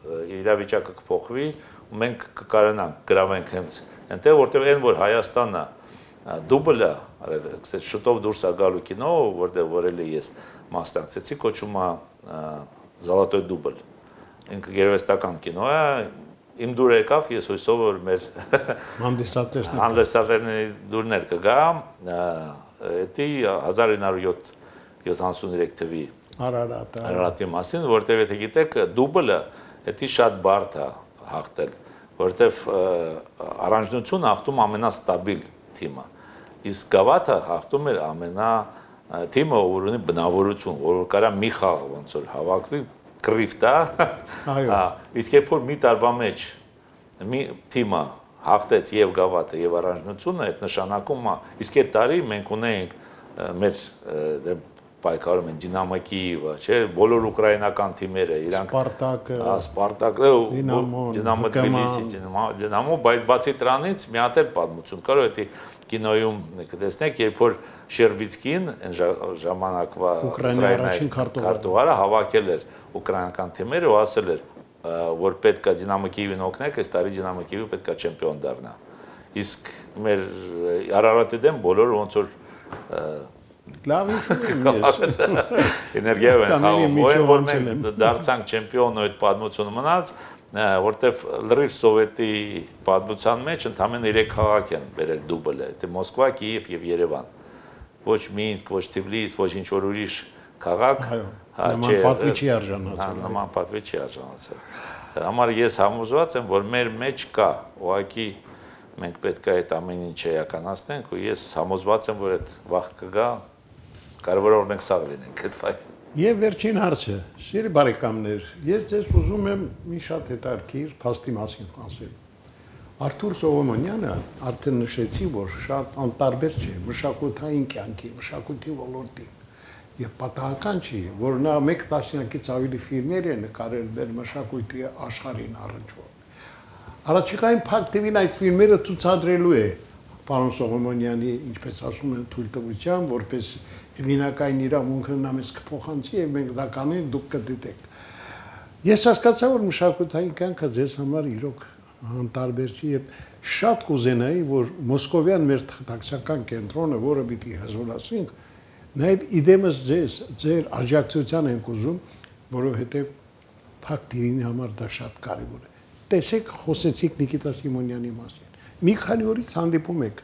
իրավիճակը կփոխվի, ու մենք կկարանանք գրավենք հենց այնտեղ, որտեղ այն որ Հայաստանը դուբլը, կստати, շուտով դուրս է գալու կինո, որտեղ որել ես մասնակցեցի, կոչվում է Զալատոյ դուբլ։ Ինքը գերեստական կինո է, իմ դուր եկավ, ես հույսով որ մեր հանդիսատեսների դուրներ կգա, դա 1973 թվի Արարատի մասին, որտեղ եթե գիտեք, դուբլը դա շատ բարդ է հաղթել, որտեղ առանձնությունը հաղթում ամենաստաբիլ թիմը, իսկ գավաթը հաղթում էր թիմը, որ ունի բնավորություն, որ կարա մի խաղ ոնց որ հավաքվի, կռիվ տա, իսկ երբ որ մի տարվա մեջ մի թիմը հաղթեց եւ գավաթը եւ առանձնությունը, այդ նշանակում է, իսկ այդ տարի մենք ունեինք մեր պայքարում են Դինամո Կիևը, չէ, բոլոր ուկրաինական թիմերը, իրանք Սպարտակը, Դինամո Թբիլիսի, Դինամո, բայց բացի դրանից մի հատ էլ պատմություն կար, դա կինոյում կտեսնեք, երբ որ Շերբիցկին այն ժամանակվա Ուկրաինայի առաջին քարտուղարը հավաքել էր ուկրաինական թիմերը ու ասել էր, որ պետք է Դինամո Կիևին օգնեք, այս տարի Դինամո Կիևը պետք է չեմպիոն դառնա։ Իսկ մեր Արարատի դեմ բոլորը ոնց որ լավ հիշում եմ ես։ Էներգիա են խաղում, որ մենք դարձանք չեմպիոն ու այդ պատմությունը մնաց, որտեվ լրիվ սովետի պատմության մեջ ընդամենը 3 քաղաք են բերել դուբլը, դա Մոսկվա, Կիև եւ Երևան։ Ոչ Մինսկ, ոչ Թիֆլիս, ոչ ինչ որ ուրիշ քաղաք, նման պատվի չի արժանացել։ Նման պատվի չի արժանացել։ Համար ես համոզված եմ, որ մեր մեջ կա, ուղղակի մենք պետք է այդ ամեն ինչը իրականացնենք ու ես համոզված եմ, որ այդ վաղ կգա, կարևոր որ մենք սաղ լինենք այդ ֆայլը։ Եվ վերջին հարցը, սիրելի բարեկամներ, ես ձեզ ուզում եմ մի շատ հետաքրքիր փաստի մասին ասել։ Արթուր Սողոմոնյանը արդեն նշեցի, որ շատ անտարբեր չէ մշակութային կյանքի, մշակույթի ոլորտին։ Եվ պատահական չի, որ նա 1 տասնյակից ավելի ֆիլմեր է նկարել մեր մշակույթի աշխարհին առնչվող։ Առաջիկային Փակ TV-ն այդ ֆիլմերը ցուցադրելու է պարոն Սողոմոնյանի, ինչպես ասում են, թույլտվությամբ, որպես հեղինակային իրավունքը նա մեզ կփոխանցի եւ մենք դա կանենք, դուք կդիտեք։ Ես հասկացա, որ մշակութային կյանքը ձեզ համար իրոք անտարբեր չի եւ շատ կուզենայի, որ Մոսկովյան մեր թղթակցական կենտրոնը, որը պիտի հզորացնենք, նաեւ իդեմս ձեր աջակցության ենք ուզում, որովհետեւ Փակ TV-ի համար դա շատ կարեւոր է։ Տեսեք, խոսեցիք Նիկիտա Սիմոնյանի մասին։ Մի քանի օրից հանդիպում եք։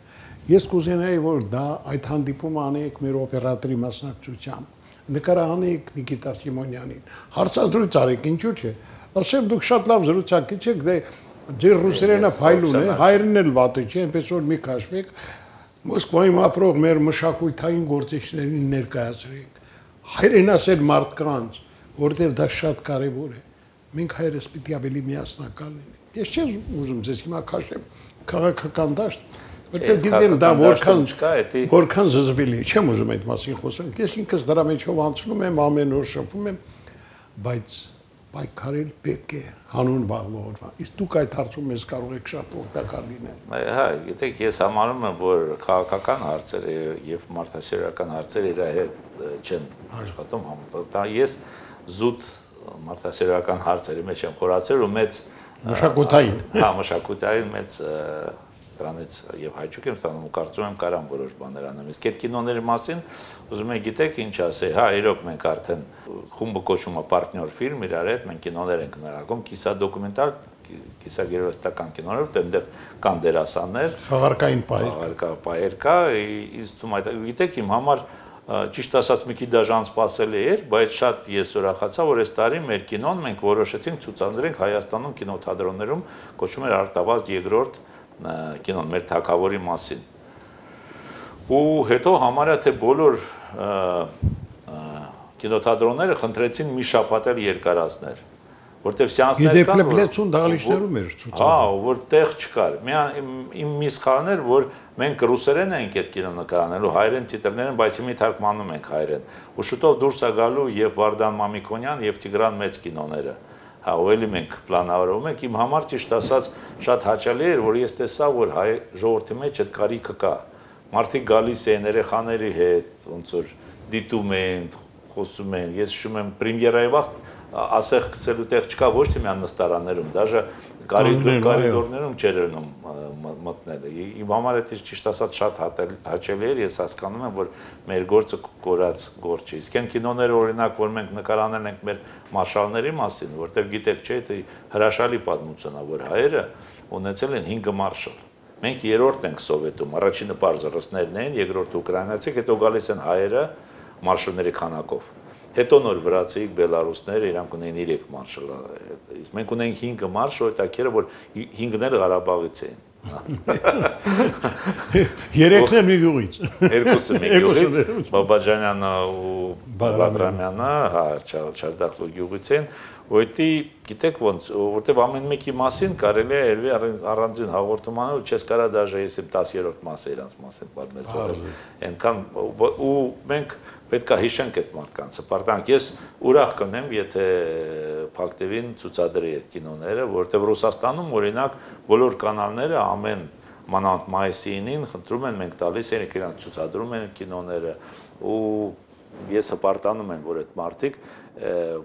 Ես կուզենայի, որ դա այդ հանդիպումը անեիք մեր օպերատորի մասնակցությամբ, նկարանեիք Նիկիտա Սիմոնյանին, հարցազրույց արեք, ինչու՞ չէ։ Ասեմ, դուք շատ լավ զրուցակից եք, դե ձեր ռուսերենը փայլուն է, հայերենն էլ վատը չէ, այնպես որ մի քաշվեք, Մոսկվայում ապրող մեր մշակութային գործիչներին ներկայացրեք, հայրենասեր մարդկանց, որտեղ դա շատ կարևոր է։ Մենք հայերս պիտի ավելի միասնական լինենք։ Ես չեմ ուզում ձեզ հիմա քաշեմ քաղաքական դաշտ, որտեղ գիտեմ դա որքան զզվելի է, չեմ ուզում այդ մասին խոսել։ Ես ինքս դրա մեջով անցնում եմ, ամեն օր շփվում եմ, բայց պայքարել պետք է հանուն վաղվա օրվա։ Իսկ դուք այդ հարցում մեզ կարող եք շատ օգտակար լինել։ Հա, գիտեք, ես համարում եմ, որ քաղաքական հարցերը եւ մարդասիրական հարցերը իր հետ չեն աշխատում համապատասխան։ Ես զուտ մարդասիրական հարցերի մեջ եմ խորացել ու մեծ Մշակութային։ Հա, մշակութային մեծ դրանից եւ հաճույք եմ ստանում ու կարծում եմ կարամ որոշ բաներ անեմ։ Իսկ այդ կինոների մասին ուզում եք գիտեք ինչ ասել, հա, իրոք մենք արդեն խումբը կոչվում է պարտներ ֆիլմ, իրար հետ մենք կինոներ ենք նարակում, կիսա դոկումենտալ, կիսա գերեստական կինոներ, այնտեղ կան դերասաններ, Խաղարկային պայեր։ Խաղարկապայեր կա, իսկ այդ գիտեք իմ համար ճիշտ ասած մի քիչ դաժան սпасելի էր, բայց շատ ես ուրախացա, որ այս տարի մեր կինոն մենք որոշեցինք ցուցադրենք Հայաստանում կինոթատրոններում, կոչվում էր Արտավազդ երկրորդ կինոն մեր թագավորի մասին։ Ու հետո համարյա թե բոլոր կինոթատրոնները խնդրեցին մի շաբաթ էլ երկարացնել, որտեղ սեանսներ կան, Գիտեք, դահլիճներում էր ցուցադրում։ Հա, որ տեղ չկար։ Իմ մի սխալն էր, որ մենք ռուսերեն ենք այդ կինո նկարանելու, հայերեն տիտրներ են, բայց հիմա թարգմանում ենք հայերեն։ Ու շուտով դուրս է գալու եւ Վարդան Մամիկոնյան եւ Տիգրան Մեծ կինոները։ Հա, ու էլի մենք պլանավորում ենք, իմ համար ճիշտ ասած շատ հաճելի էր, որ ես տեսա, որ հայ ժողովրդի մեջ այդ կարիքը կա։ Մարդիկ գալիս են երեխաների հետ, ոնց որ դիտում են, խոսում են։ Ես հիշում եմ պրեմիերայի վաղ ասեղ գցելու տեղ չկա ոչ թե միան նստարաններում, դաժե կարիդորներում չէր ելնում մտնել։ Իմ համար դա ճիշտ ասած շատ հաճելի էր, ես հասկանում եմ, որ մեր գործը կորած գործ չէ։ Իսկ այն կինոները օրինակ, որ մենք նկարանել ենք մեր մարշալների մասին, որտեղ գիտեք չէ, դա հրաշալի պատմություն է, որ հայերը ունեցել են 5 մարշալ։ Մենք երրորդն ենք սովետում, առաջինը պարզ ռուսներն են, երկրորդը ուկրաինացիք, հետո գալիս են հայերը մարշալների քանակով։ Հետո նոր վրացիք, բելարուսները իրանք ունեն 3 մարշալ։ Իսկ մենք ունենք 5 մարշալ, այդակերը որ 5-ն էլ Ղարաբաղից էին։ 3-ն էլ մի գյուղից։ 2-ը մի գյուղից, Բաբաջանյանը ու Բաղրամյանը, հա, Չարդախլու գյուղից են։ Որտի գիտեք ոնց, որտեվ ամեն մեկի մասին կարելի է երևի առանձին հաղորդում անել, չես կարա դաժե ես 10-րդ մասը իրանց մասին պատմել։ Այնքան ու մենք պետք է հիշենք այդ մարդկանց, պարտանք ես ուրախ կնեմ, եթե Փակտևին ցուցադրի այդ կինոները, որտեվ Ռուսաստանում օրինակ բոլոր կանալները ամեն մանավանդ մայիսի 9-ին խնդրում են, մենք տալիս ենք իրանց ցուցադրում են կինոները ու ես հպարտանում եմ, որ այդ մարդիկ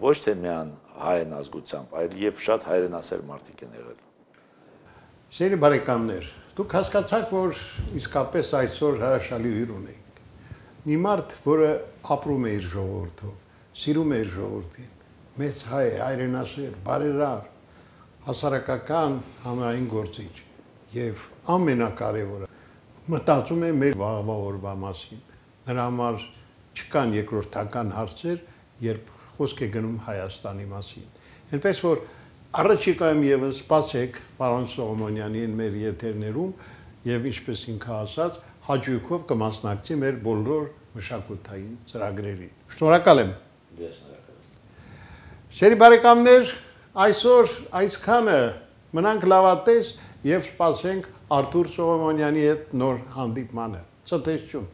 ոչ թե միան հայեն ազգությամբ, այլ եւ շատ հայրենասեր մարդիկ են եղել։ Սիրելի բարեկամներ, դուք հասկացաք, որ իսկապես այսօր հրաշալի հյուր ունենք։ Մի մարդ, որը ապրում է իր ժողովրդով, սիրում է իր ժողովրդին, մեծ հայ, հայրենասեր, բարերար, հասարակական հանրային գործիչ եւ ամենակարևորը մտածում է մեր վաղվա օրվա մասին։ Նրա համար չկան երկրորդական հարցեր, երբ խոսք է գնում Հայաստանի մասին։ Այնպես որ առաջիկայում եւս սպասեք պարոն Սողոմոնյանին մեր եթերներում եւ ինչպես ինքը ասաց, հաճույքով կմասնակցի մեր բոլոր մշակութային ծրագրերին։ Շնորհակալ եմ։ Ես շնորհակալ եմ։ Սիրելի բարեկամներ, այսօր այսքանը մնանք լավատես եւ սպասենք Արթուր Սողոմոնյանի հետ նոր հանդիպմանը։ Ցտեսություն։